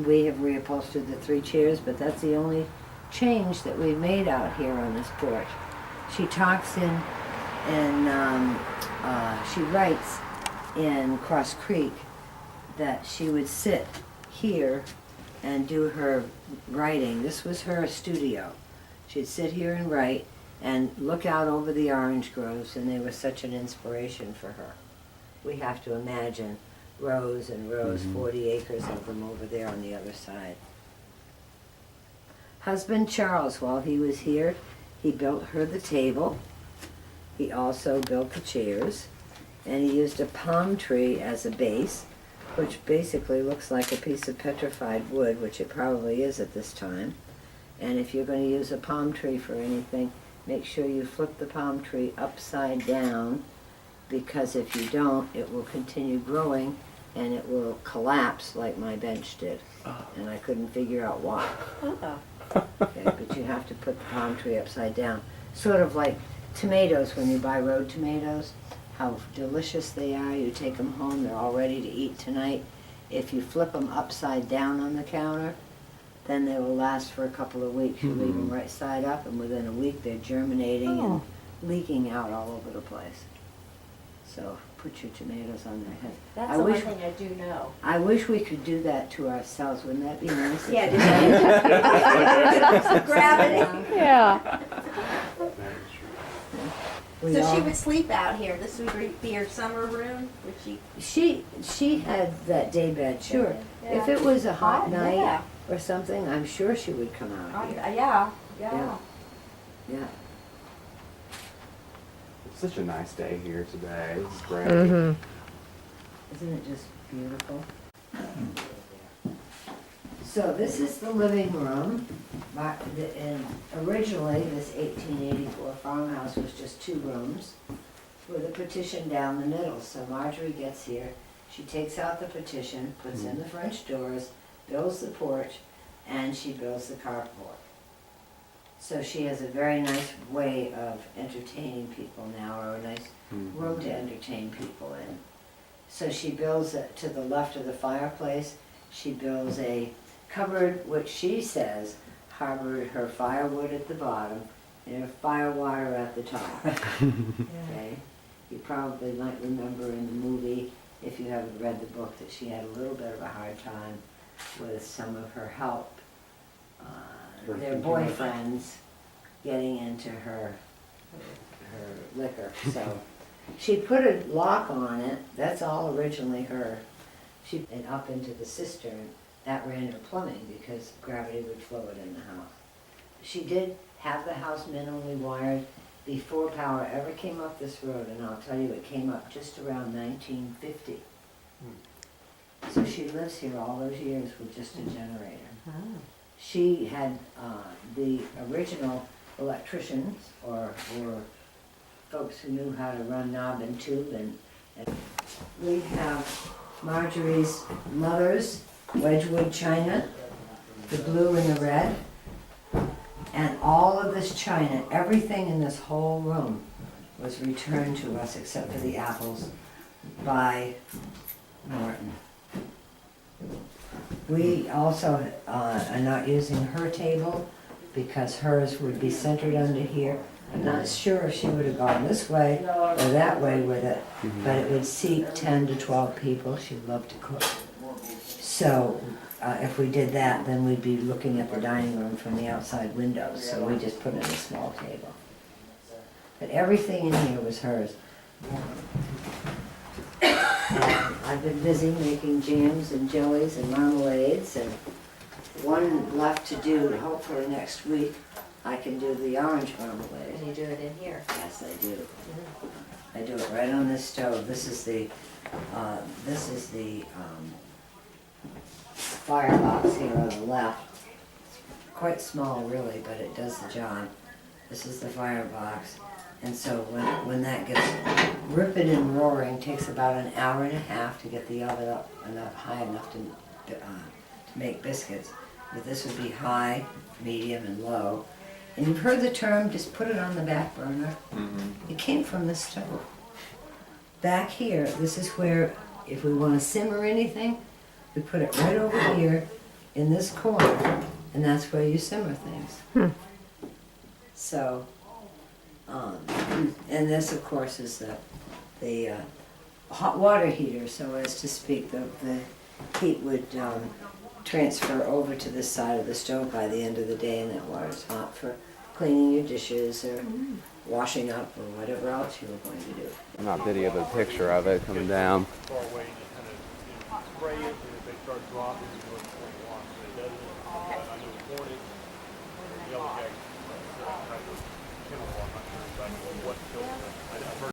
we have reupholstered the 3 chairs, but that's the only change that we've made out here on this porch. She talks she writes in Cross Creek that she would sit here and do her writing. This was her studio. She'd sit here and write and look out over the orange groves, and they were such an inspiration for her. We have to imagine rows and rows, 40 acres of them over there on the other side. Husband Charles, while he was here, he built her the table. He also built the chairs, and he used a palm tree as a base, which basically looks like a piece of petrified wood, which it probably is at this time. And if you're going to use a palm tree for anything, make sure you flip the palm tree upside down, because if you don't, it will continue growing and it will collapse like my bench did. And I couldn't figure out why. Okay, but you have to put the palm tree upside down. Sort of like tomatoes, when you buy road tomatoes, how delicious they are. You take them home, they're all ready to eat tonight. If you flip them upside down on the counter, then they will last for a couple of weeks. You leave them right side up, and within a week they're germinating and leaking out all over the place. So put your tomatoes on their head. That's the one thing I do know. I wish we could do that to ourselves. Wouldn't that be nice? Yeah, just gravity. Yeah. So she would sleep out here. This would be her summer room. Would She had that day bed, sure. Yeah. If it was a hot night yeah. or something, I'm sure she would come out here. Yeah. Yeah. It's such a nice day here today. It's great. Isn't it just beautiful? So this is the living room. And originally, this 1884 farmhouse was just 2 rooms with a partition down the middle. So Marjorie gets here, she takes out the partition, puts in the French doors, builds the porch, and she builds the carport. So she has a very nice way of entertaining people now, or a nice room to entertain people in. So she builds it to the left of the fireplace. She builds a cupboard, which she says harbored her firewood at the bottom and her fire water at the top. Okay? You probably might remember in the movie, if you haven't read the book, that she had a little bit of a hard time with some of her help, their boyfriends, getting into her liquor. So she put a lock on it. That's all originally her. And up into the cistern, that ran her plumbing because gravity would flow it in the house. She did have the house minimally wired before power ever came up this road, and I'll tell you, it came up just around 1950. So she lives here all those years with just a generator. She had the original electricians, or folks who knew how to run knob and tube, and we have Marjorie's mother's Wedgwood china, the blue and the red, and all of this china, everything in this whole room was returned to us except for the apples by Norton. We also are not using her table because hers would be centered under here. I'm not sure if she would have gone this way or that way with it, but it would seat 10 to 12 people. She loved to cook. So if we did that, then we'd be looking at the dining room from the outside windows, so we just put in a small table. But everything in here was hers. I've been busy making jams and jellies and marmalades, and one left to do. Hopefully next week I can do the orange marmalade. And you do it in here. Yes, I do. I do it right on this stove. This is the firebox here on the left. It's quite small, really, but it does the job. This is the firebox. And so when that gets ripping and roaring, it takes about an hour and a half to get the oven up high enough to make biscuits. But this would be high, medium, and low. And you've heard the term, just put it on the back burner. It came from the stove. Back here, this is where, if we want to simmer anything, we put it right over here, in this corner, and that's where you simmer things. So, and this, of course, is the hot water heater, so as to speak, the heat would transfer over to this side of the stove by the end of the day, and that water's hot for cleaning your dishes or washing up or whatever else you were going to do. I'm not videoing a picture of it coming down. Far away, you kind of spray it, and if they start dropping, you go to 21. But it doesn't. I know hornets, yellow jackets, type of chemical. I'm not sure exactly what kills them. I've heard